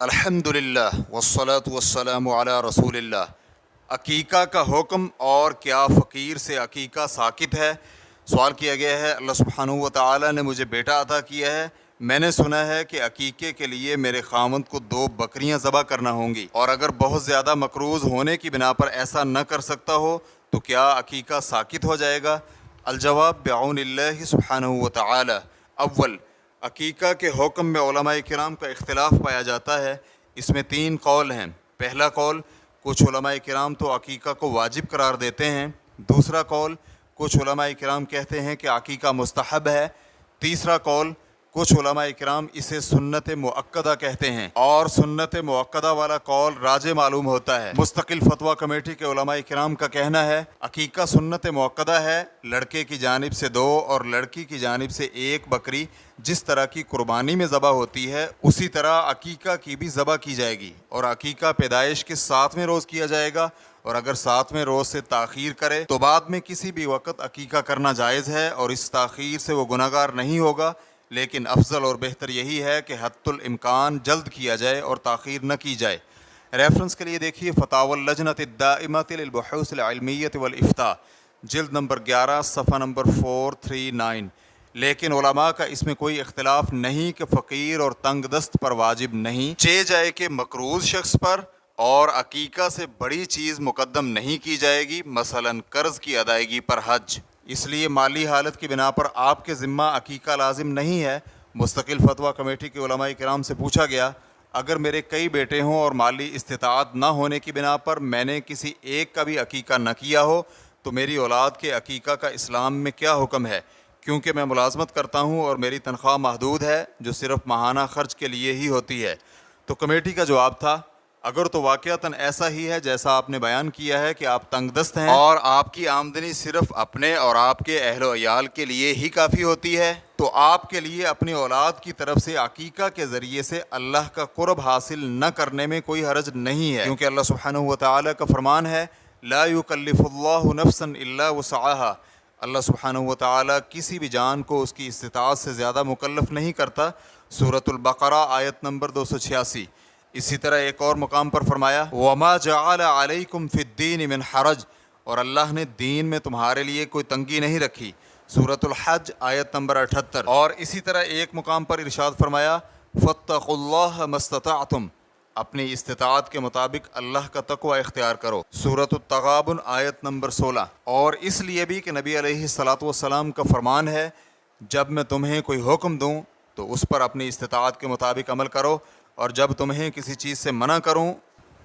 الحمدللہ والصلاة والسلام علی رسول اللہ۔ عقیقہ کا حکم اور کیا فقیر سے عقیقہ ساقط ہے؟ سوال کیا گیا ہے۔ اللہ سبحانہ و تعالی نے مجھے بیٹا عطا کیا ہے، میں نے سنا ہے کہ عقیقے کے لیے میرے خاوند کو 2 بکریاں ذبح کرنا ہوں گی، اور اگر بہت زیادہ مقروض ہونے کی بنا پر ایسا نہ کر سکتا ہو تو کیا عقیقہ ساقط ہو جائے گا؟ الجواب بعون اللہ سبحانہ و تعالی۔ اول، عقیقہ کے حکم میں علماء کرام کا اختلاف پایا جاتا ہے۔ اس میں 3 قول ہیں۔ پہلا قول، کچھ علماء کرام تو عقیقہ کو واجب قرار دیتے ہیں۔ دوسرا قول، کچھ علماء کرام کہتے ہیں کہ عقیقہ مستحب ہے۔ تیسرا قول، کچھ علماء کرام اسے سنت مؤکدہ کہتے ہیں، اور سنت مؤکدہ والا قول راجح معلوم ہوتا ہے۔ مستقل فتویٰ کمیٹی کے علماء کرام کا کہنا ہے عقیقہ سنت مؤکدہ ہے، لڑکے کی جانب سے 2 اور لڑکی کی جانب سے 1 بکری جس طرح کی قربانی میں ذبح ہوتی ہے اسی طرح عقیقہ کی بھی ذبح کی جائے گی، اور عقیقہ پیدائش کے 7ویں روز کیا جائے گا، اور اگر 7ویں روز سے تاخیر کرے تو بعد میں کسی بھی وقت عقیقہ کرنا جائز ہے، اور اس تاخیر سے وہ گناہگار نہیں ہوگا، لیکن افضل اور بہتر یہی ہے کہ حتی الامکان جلد کیا جائے اور تاخیر نہ کی جائے۔ ریفرنس کے لیے دیکھیے فتاوی اللجنۃ الدائمۃ للبحوث العلمیۃ والافتاء، جلد نمبر 11 صفحہ نمبر 439۔ لیکن علماء کا اس میں کوئی اختلاف نہیں کہ فقیر اور تنگ دست پر واجب نہیں، چہ جائے کہ مقروض شخص پر، اور عقیقہ سے بڑی چیز مقدم نہیں کی جائے گی، مثلا قرض کی ادائیگی پر حج۔ اس لیے مالی حالت کی بنا پر آپ کے ذمہ عقیقہ لازم نہیں ہے۔ مستقل فتویٰ کمیٹی کے علماء کرام سے پوچھا گیا، اگر میرے کئی بیٹے ہوں اور مالی استطاعت نہ ہونے کی بنا پر میں نے کسی ایک کا بھی عقیقہ نہ کیا ہو تو میری اولاد کے عقیقہ کا اسلام میں کیا حکم ہے؟ کیونکہ میں ملازمت کرتا ہوں اور میری تنخواہ محدود ہے جو صرف ماہانہ خرچ کے لیے ہی ہوتی ہے۔ تو کمیٹی کا جواب تھا، اگر تو واقعتاً ایسا ہی ہے جیسا آپ نے بیان کیا ہے کہ آپ تنگ دست ہیں اور آپ کی آمدنی صرف اپنے اور آپ کے اہل و عیال کے لیے ہی کافی ہوتی ہے، تو آپ کے لیے اپنی اولاد کی طرف سے عقیقہ کے ذریعے سے اللہ کا قرب حاصل نہ کرنے میں کوئی حرج نہیں ہے، کیونکہ اللہ سبحانہ و تعالی کا فرمان ہے لا یکلف اللہ نفسا الا وسعها۔ اللہ سبحانہ و تعالی کسی بھی جان کو اس کی استطاعت سے زیادہ مکلف نہیں کرتا۔ سورۃ البقرہ آیت نمبر 286۔ اسی طرح ایک اور مقام پر فرمایا وَمَا جَعَلَ عَلَيْكُمْ فِي الدِّينِ مِنْ حَرَجٍ، اور اللہ نے دین میں تمہارے لیے کوئی تنگی نہیں رکھی۔ سورۃ الحج آیت نمبر 78۔ اور اسی طرح ایک مقام پر ارشاد فرمایا فَاتَّقُوا اللَّهَ مَا اسْتَطَعْتُمْ، اپنی استطاعت کے مطابق اللہ کا تقوی اختیار کرو۔ سورۃ التغابن آیت نمبر 16۔ اور اس لیے بھی کہ نبی علیہ الصلاۃ والسلام کا فرمان ہے جب میں تمہیں کوئی حکم دوں تو اس پر اپنی استطاعت کے مطابق عمل کرو، اور جب تمہیں کسی چیز سے منع کروں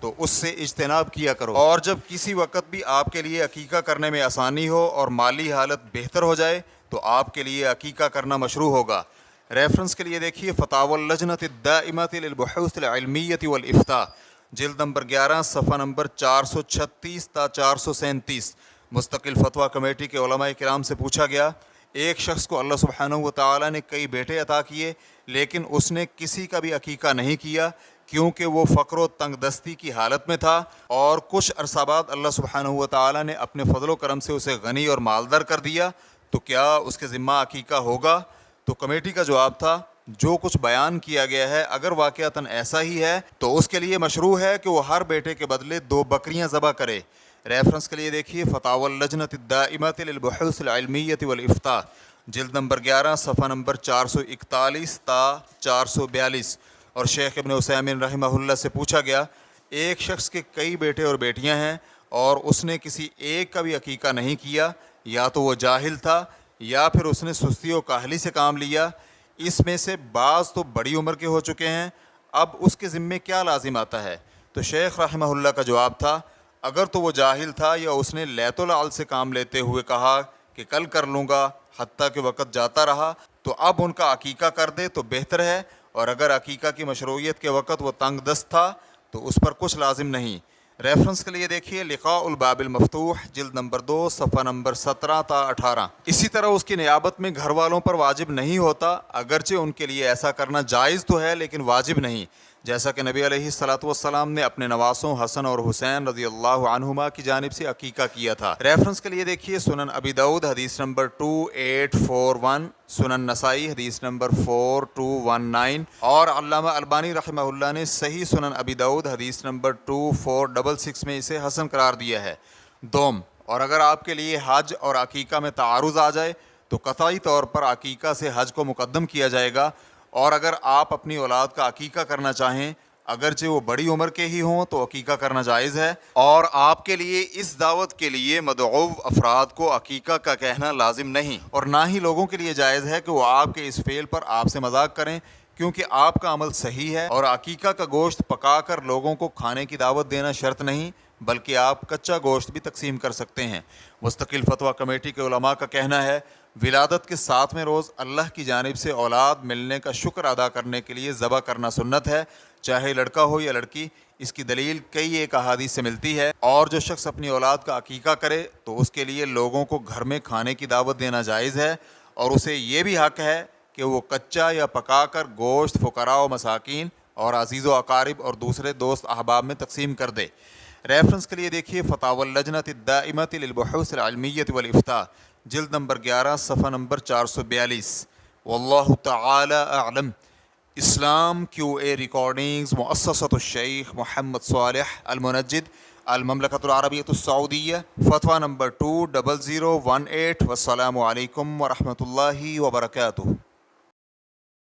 تو اس سے اجتناب کیا کرو، اور جب کسی وقت بھی آپ کے لیے عقیقہ کرنے میں آسانی ہو اور مالی حالت بہتر ہو جائے تو آپ کے لیے عقیقہ کرنا مشروع ہوگا۔ ریفرنس کے لیے دیکھیے فتاوی اللجنۃ الدائمۃ للبحوث العلمیۃ والافتاء، جلد نمبر 11 صفحہ نمبر 436 تا 437۔ مستقل فتویٰ کمیٹی کے علماء کرام سے پوچھا گیا، ایک شخص کو اللہ سبحانہ و تعالی نے کئی بیٹے عطا کیے لیکن اس نے کسی کا بھی عقیقہ نہیں کیا کیونکہ وہ فقر و تنگ دستی کی حالت میں تھا، اور کچھ عرصہ بعد اللہ سبحانہ و تعالی نے اپنے فضل و کرم سے اسے غنی اور مالدار کر دیا، تو کیا اس کے ذمہ عقیقہ ہوگا؟ تو کمیٹی کا جواب تھا جو کچھ بیان کیا گیا ہے اگر واقعتاً ایسا ہی ہے تو اس کے لیے مشروع ہے کہ وہ ہر بیٹے کے بدلے 2 بکریاں ذبح کرے۔ ریفرنس کے لیے دیکھیے فتاوی اللجنۃ الدائمۃ للبحوث العلمیۃ والافتاء، جلد نمبر 11 صفحہ نمبر 441 تا 442۔ اور شیخ ابن عثیمین رحمہ اللہ سے پوچھا گیا، ایک شخص کے کئی بیٹے اور بیٹیاں ہیں اور اس نے کسی ایک کا بھی عقیقہ نہیں کیا، یا تو وہ جاہل تھا یا پھر اس نے سستی و کاہلی سے کام لیا، اس میں سے بعض تو بڑی عمر کے ہو چکے ہیں، اب اس کے ذمے کیا لازم آتا ہے؟ تو شیخ رحمہ اللہ کا جواب تھا اگر تو وہ جاہل تھا یا اس نے لیت العل سے کام لیتے ہوئے کہا کہ کل کر لوں گا حتیٰ کہ وقت جاتا رہا تو اب ان کا عقیقہ کر دے تو بہتر ہے، اور اگر عقیقہ کی مشروعیت کے وقت وہ تنگ دست تھا تو اس پر کچھ لازم نہیں۔ ریفرنس کے لیے دیکھیے لقاء الباب المفتوح، جلد نمبر 2 صفحہ نمبر 17 تا 18۔ اسی طرح اس کی نیابت میں گھر والوں پر واجب نہیں ہوتا، اگرچہ ان کے لیے ایسا کرنا جائز تو ہے لیکن واجب نہیں، جیسا کہ نبی علیہ الصلاۃ والسلام نے اپنے نواسوں حسن اور حسین رضی اللہ عنہما کی جانب سے عقیقہ کیا تھا۔ ریفرنس کے لیے دیکھیے سنن ابی داؤد حدیث نمبر 2841، سنن نسائی حدیث نمبر 4219، اور علامہ البانی رحمہ اللہ نے صحیح سنن ابی داؤد حدیث نمبر 2466 میں اسے حسن قرار دیا ہے۔ دوم، اور اگر آپ کے لیے حج اور عقیقہ میں تعارض آ جائے تو قطعی طور پر عقیقہ سے حج کو مقدم کیا جائے گا، اور اگر آپ اپنی اولاد کا عقیقہ کرنا چاہیں اگرچہ وہ بڑی عمر کے ہی ہوں تو عقیقہ کرنا جائز ہے، اور آپ کے لیے اس دعوت کے لیے مدعو افراد کو عقیقہ کا کہنا لازم نہیں، اور نہ ہی لوگوں کے لیے جائز ہے کہ وہ آپ کے اس فعل پر آپ سے مذاق کریں، کیونکہ آپ کا عمل صحیح ہے، اور عقیقہ کا گوشت پکا کر لوگوں کو کھانے کی دعوت دینا شرط نہیں بلکہ آپ کچا گوشت بھی تقسیم کر سکتے ہیں۔ مستقل فتویٰ کمیٹی کے علماء کا کہنا ہے ولادت کے 7ویں روز اللہ کی جانب سے اولاد ملنے کا شکر ادا کرنے کے لیے ذبح کرنا سنت ہے، چاہے لڑکا ہو یا لڑکی۔ اس کی دلیل کئی ایک احادیث سے ملتی ہے، اور جو شخص اپنی اولاد کا عقیقہ کرے تو اس کے لیے لوگوں کو گھر میں کھانے کی دعوت دینا جائز ہے، اور اسے یہ بھی حق ہے کہ وہ کچا یا پکا کر گوشت فقراء و مساکین اور عزیز و اقارب اور دوسرے دوست احباب میں تقسیم کر دے۔ ریفرنس کے لیے دیکھیے فتاوی اللجنۃ الدائمۃ للبحوث العلمیۃ والافتاء، جلد نمبر 11 صفحہ نمبر 442۔ واللہ تعالی اعلم۔ اسلام QA ریکارڈنگز، مؤسسۃ الشیخ محمد صالح المنجد، المملکۃ العربیۃ السعودیہ، فتویٰ نمبر 20018۔ والسلام علیکم ورحمۃ اللہ وبرکاتہ۔